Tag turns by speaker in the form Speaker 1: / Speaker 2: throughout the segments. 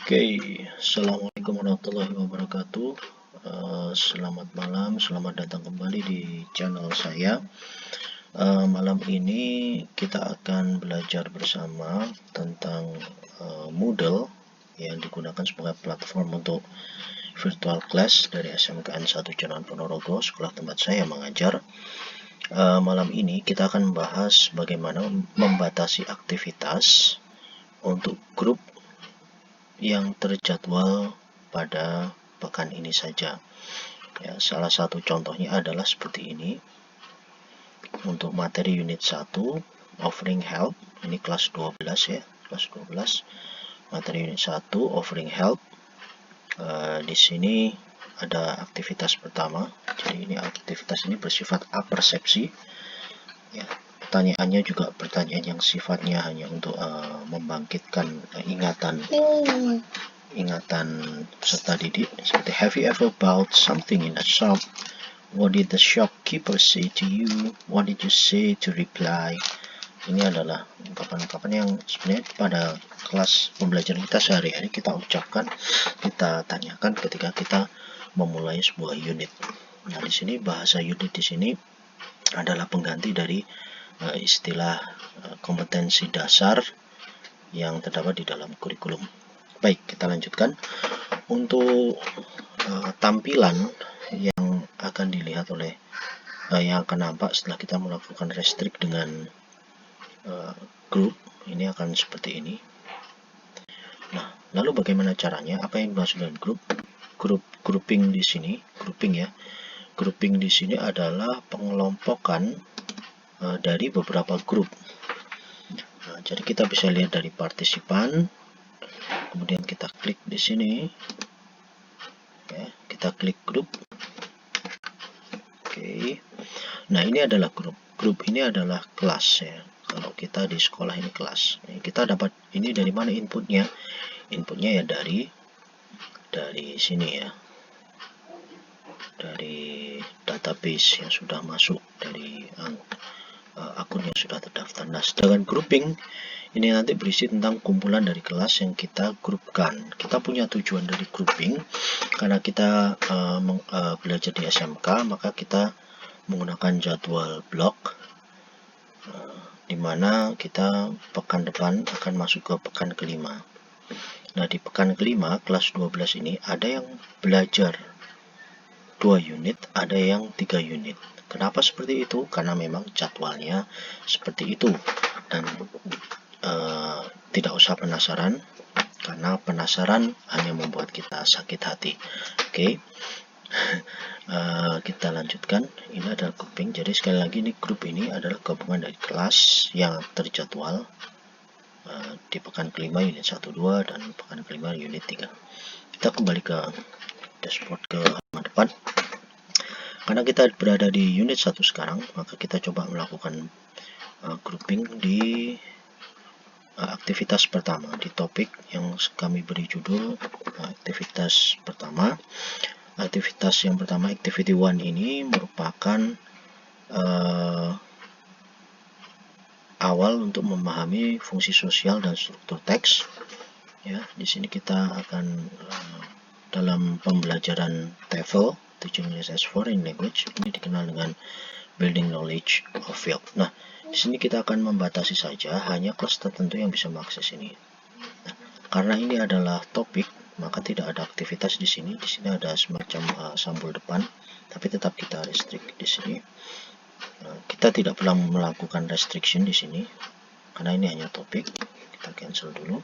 Speaker 1: Oke, Assalamualaikum warahmatullahi wabarakatuh. Selamat malam, selamat datang kembali di channel saya. Malam ini kita akan belajar bersama tentang Moodle yang digunakan sebagai platform untuk virtual class dari SMKN 1 Jalan Ponorogo, sekolah tempat saya mengajar. Malam ini kita akan membahas bagaimana membatasi aktivitas untuk grup yang terjadwal pada pekan ini saja. Ya, salah satu contohnya adalah seperti ini. Untuk materi unit 1 offering help, ini kelas 12 ya, kelas 12. Materi unit 1 offering help. Di sini ada aktivitas pertama. Jadi ini aktivitas ini bersifat apersepsi. Ya, pertanyaannya juga pertanyaan yang sifatnya hanya untuk membangkitkan ingatan peserta didik, seperti have you ever bought something in a shop? What did the shopkeeper say to you? What did you say to reply? Ini adalah ungkapan-ungkapan yang sebenarnya pada kelas pembelajaran kita sehari-hari kita ucapkan, kita tanyakan ketika kita memulai sebuah unit. Nah, di sini bahasa unit di sini adalah pengganti dari istilah kompetensi dasar yang terdapat di dalam kurikulum. Baik, kita lanjutkan. Untuk tampilan yang akan dilihat oleh yang akan nampak setelah kita melakukan restrict dengan grup, ini akan seperti ini. Nah, lalu bagaimana caranya? Apa yang dimaksud dengan grup? Grouping di sini, grouping ya. Grouping di sini adalah pengelompokan dari beberapa grup. Nah, jadi kita bisa lihat dari partisipan, kemudian kita klik di sini, ya, kita klik grup. Oke. Nah, ini adalah grup. Grup ini adalah kelas ya. Kalau kita di sekolah ini kelas. Kita dapat ini dari mana inputnya? Inputnya ya dari sini ya. Dari database yang sudah masuk, dari akun yang sudah terdaftar. Nah, sedangkan grouping ini nanti berisi tentang kumpulan dari kelas yang kita grupkan. Kita punya tujuan dari grouping karena kita belajar di SMK, maka kita menggunakan jadwal blok, di mana kita pekan depan akan masuk ke pekan kelima. Nah, di pekan kelima kelas 12 ini ada yang belajar 2 unit, ada yang 3 unit. Kenapa seperti itu? Karena memang jadwalnya seperti itu. Dan tidak usah penasaran, karena penasaran hanya membuat kita sakit hati. Oke. Kita lanjutkan. Ini adalah grouping. Jadi sekali lagi, ini grup ini adalah gabungan dari kelas yang terjadwal di pekan kelima unit 1-2 dan pekan kelima unit 3. Kita kembali ke dashboard ke halaman depan. Karena kita berada di unit 1 sekarang, maka kita coba melakukan grouping di aktivitas pertama, di topik yang kami beri judul aktivitas pertama. Aktivitas yang pertama, activity 1 ini merupakan awal untuk memahami fungsi sosial dan struktur teks. Ya, di sini kita akan dalam pembelajaran TEFL, Teaching English as Foreign Language, ini dikenal dengan Building Knowledge of Field. Nah, di sini kita akan membatasi saja hanya kelas tertentu yang bisa mengakses ini. Nah, karena ini adalah topik, maka tidak ada aktivitas di sini. Di sini ada semacam sampul depan, tapi tetap kita restrict di sini. Kita tidak perlu melakukan restriction di sini karena ini hanya topik. Kita cancel dulu.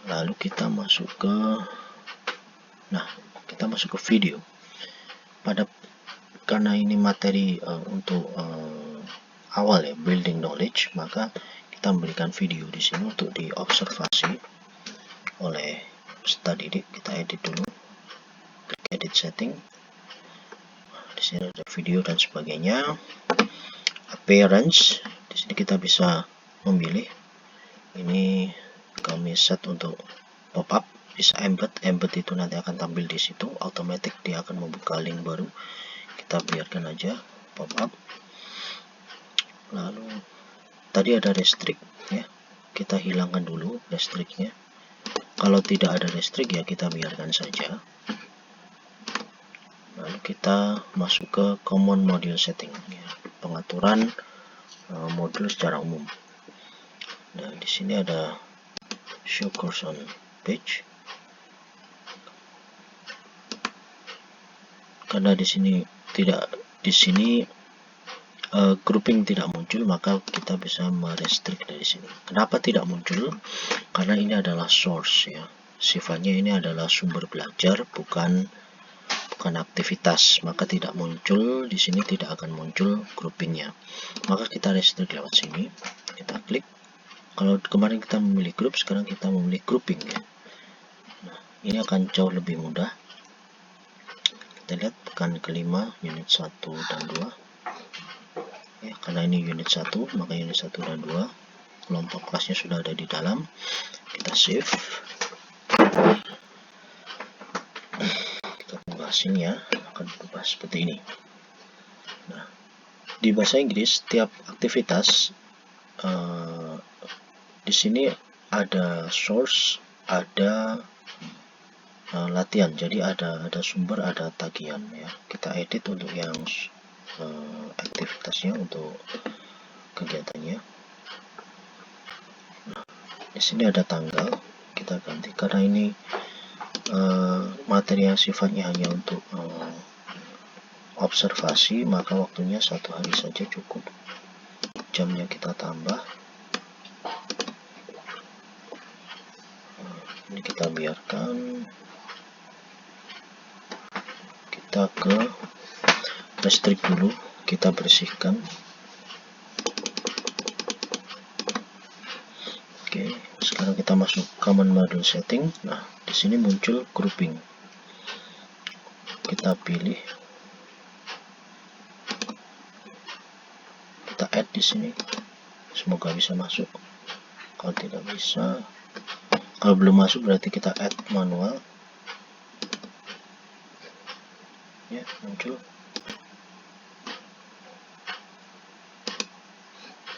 Speaker 1: Lalu kita masuk ke video. Karena ini materi untuk awal ya, building knowledge, maka kita memberikan video di sini untuk diobservasi oleh peserta didik. Kita edit dulu, klik edit setting. Di sini ada video dan sebagainya. Appearance, di sini kita bisa memilih. Ini kami set untuk pop up, bisa embed itu nanti akan tampil di situ, otomatis dia akan membuka link baru. Kita biarkan aja pop up. Lalu tadi ada restrict ya, kita hilangkan dulu restrictnya. Kalau tidak ada restrict ya kita biarkan saja. Lalu kita masuk ke common module setting, ya, pengaturan modul secara umum. Nah, di sini ada show course on page. Karena di sini grouping tidak muncul, maka kita bisa merestrict dari sini. Kenapa tidak muncul? Karena ini adalah source, ya. Sifatnya ini adalah sumber belajar, bukan aktivitas, maka tidak muncul di sini, tidak akan muncul groupingnya. Maka kita restrict lewat sini, kita klik. Kalau kemarin kita memilih group, sekarang kita memilih grouping, ya. Nah, ini akan jauh lebih mudah. Kita lihat pekan kelima unit 1 dan 2, ya, karena ini unit 1 maka unit 1 dan 2 kelompok kelasnya sudah ada di dalam. Kita save, kita tunggu hasilnya akan berubah seperti ini. Nah, di bahasa Inggris tiap aktivitas di sini ada source, ada latihan, jadi ada sumber, ada tagihan, ya. Kita edit untuk yang aktivitasnya, untuk kegiatannya. Nah, di sini ada tanggal, kita ganti karena ini materi yang sifatnya hanya untuk observasi, maka waktunya 1 hari saja cukup. Jamnya kita tambah. Ini kita biarkan. Kita ke restrict dulu, kita bersihkan. Oke, sekarang kita masuk common module setting. Nah, di sini muncul grouping. Kita pilih, kita add di sini. Semoga bisa masuk. Kalau tidak bisa, kalau belum masuk berarti kita add manual. Ya, muncul.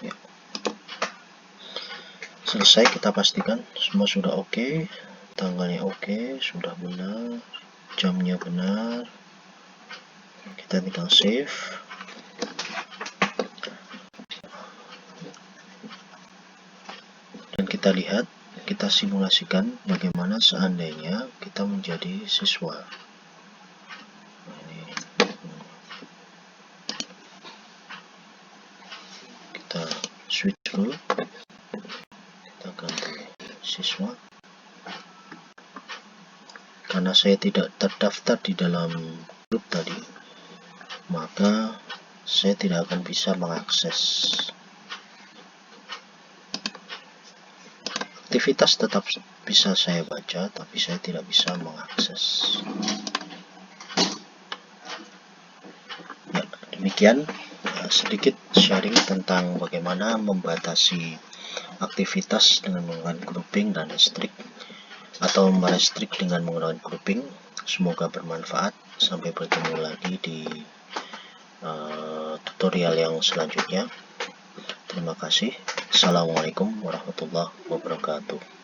Speaker 1: Ya. Selesai, kita pastikan semua sudah oke, tanggalnya oke, sudah benar, jamnya benar. Kita tinggal save. Dan kita lihat, kita simulasikan bagaimana seandainya kita menjadi siswa. Kita switch dulu, kita ganti siswa. Karena saya tidak terdaftar di dalam grup tadi, maka saya tidak akan bisa mengakses. Aktivitas tetap bisa saya baca, tapi saya tidak bisa mengakses. Ya, demikian sedikit sharing tentang bagaimana membatasi aktivitas dengan menggunakan grouping dan restrict, atau merestrict dengan menggunakan grouping. Semoga bermanfaat. Sampai bertemu lagi di tutorial yang selanjutnya. Terima kasih. Assalamualaikum warahmatullahi wabarakatuh.